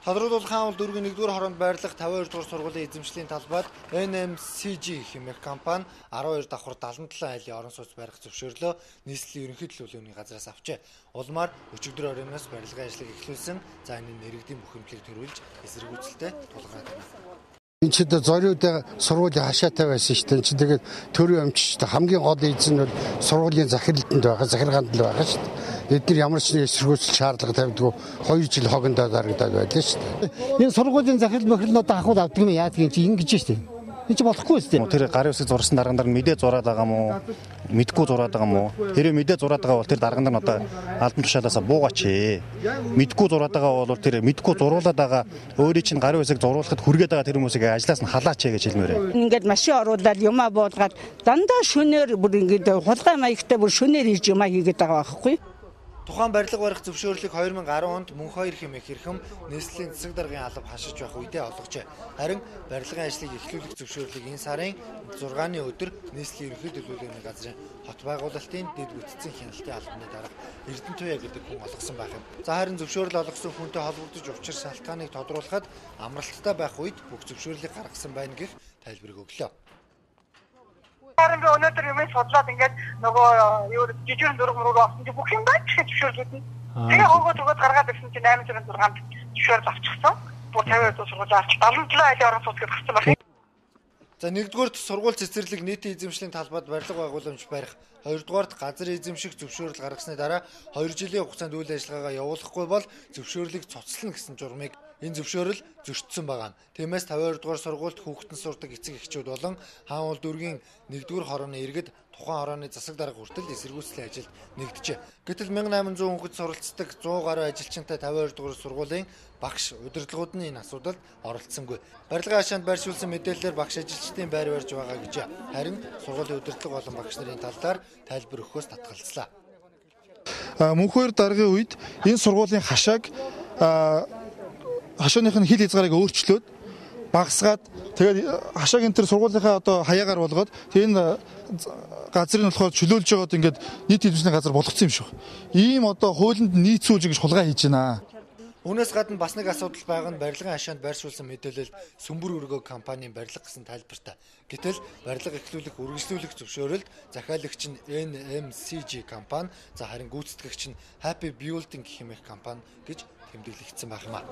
Тодорхойлбол хаан дүүргийн 1-р хороонд байрлах 52 дугаар сургуулийн эзэмшлийн талбайд NMCG хэмээх компани 12 давхар 77 айлын орон сууц барих зөвшөөрлөө нийслэлийн ерөнхий төлөвлөгөөний газраас авчээ. Улмаар өчигдөр оройноос барилгын ажлыг эхлүүлсэн. За энэ нэрэгдийн бухимдлыг төрүүлж эсэргүүцэлтэй тулгараад байна. Энэ ч зориудаа сургуулийн хашаатай байсан шүү дээ. Энэ ч тэгээд төрийн өмч хамгийн гол эзэн нь сургуулийн захиралтанд байгаа, захиргаанд л байгаа шүү дээ. Эдгээр ямар ч нэг эсэргүүцэл шаардлага тавьдгүй 2 жил хогондоо дарагдаад байлаа шүү дээ. Энэ сургуулийн захирал мөхрөлнүүд анхуул авдаг юм яадаг юм чи ингэж шүү дээ. Энэ ч болохгүй шүү дээ. Тэр гарын үсэг зурсан даргандар нь мэдээ зураад байгаа мó? Мэдгүй зураад байгаа мó? Хэрэв мэдээ зураад байгаа бол тэр даргандар нь одоо албан тушаалаасаа буугаач ээ. Мэдгүй зураад байгаа бол тэр мэдгүй зуруулаад байгаа өөрийн чинь гарын үсэг зуруулахад хүргээд байгаа тэр хүмүүсийг ажлаас нь халаач ээ гэж хэлмээрээ. Ингээд машин оруулаад юмаа буулгаад дандаа шөнөөр бүр ингээд хулгай маягтай бүр шөнөөр хийж юмаа хийгээд байгаа байхгүй. Тухайн барилга барих зөвшөөрлийг 2010 онд мөн 2 хэмээх хэрхэм нийслэлийн засаг даргын алба хашиж байх үедээ олгожээ. Харин барилгын ажлыг эхлүүлэх зөвшөөрлийг энэ сарын 6-ны өдөр нийслэлийн ерөнхий төлөвлөгөөний газрын хот байгуулалтын дэд бүтцийн хяналтын албаны дарга Эрдэнэ Туяа гэдэг хүн олгосон байх юм. За харин зөвшөөрөл олгосон хүнтэй холбогдож учир шалтгааныг тодруулахад амралттай байх үед бүх зөвшөөрлийг гаргасан байна гэх тайлбарыг өглөө. Харин өнөөдөр юм судлаад ингээд нөгөө юу жижигэн дөрөв мөрөөр авсан чи бүх юм байна гэж зөвшөөрлүүд нь. Тэгээ хогоод гаргаад ирсэн чи 806-нд зөвшөөрөл авчихсан. Бүр 50 сургууль авч 77 айлын орон сууц гэж гарсан байна. За 1-р сургууль цэцэрлэг нийтийн эзэмшлийн талбайд барилга байгууламж барих, 2-р газар эзэмших зөвшөөрөл гаргасны дараа 2 жилийн хугацаанд үйл ажиллагаагаа явуулахгүй бол зөвшөөрлийг цуцлана гэсэн журмыг энэ зөвшөөрөл зөрчсөн байгаа. Тиймээс 52 дугаар сургуульд хүүхдэн сурдаг эцэг эхчүүд болон хаан дүүргийн 1-р хорооны иргэд тухайн хорооны засаг дарга хүртэл эсэргүүцлийн ажилд нэгджээ. Гэтэл 1800 хүүхэд суралцдаг 100 гаруй ажилчинтай 52 дугаар сургуулийн багш удирдлагууд нь энэ асуудалд оролцсонгүй. Барилгын хашаанд байршуулсан мэдээлэлээр багш ажилчдын байр барьж байгаа гэж. Харин сургуулийн удирдлага болон багш нарын талаар тайлбар өгөхөөс татгалзлаа. Мөн 2 даргын үед энэ сургуулийн хашааг хашааных нь хил хязгаарыг өөрчлөөд багасгаад тэгээд хашааг энэ төр сургуулийнхаа одоо хаягаар болгоод энэ газрыг нь болохоор чөлөөлж байгаад ингээд нийт эзэмшлийн газар болгоцсон юм шиг. Ийм одоо хуулинд нийцүүлж ингэж хулгай хийж байна. Үүнээс гадна бас нэг асуудал байгаа нь барилгын хашаанд байршуулсан мэдээлэл Сүмбэр өргөө компанийн барилга гэсэн тайлбартай. Гэтэл барилга эхлүүлэх үргэлжлүүлэх зөвшөөрөлд захиалагч нь NMCG компани, за харин гүйцэтгэгч нь Happy Building хэмээх компани гэж тэмдэглэгдсэн байх юм аа.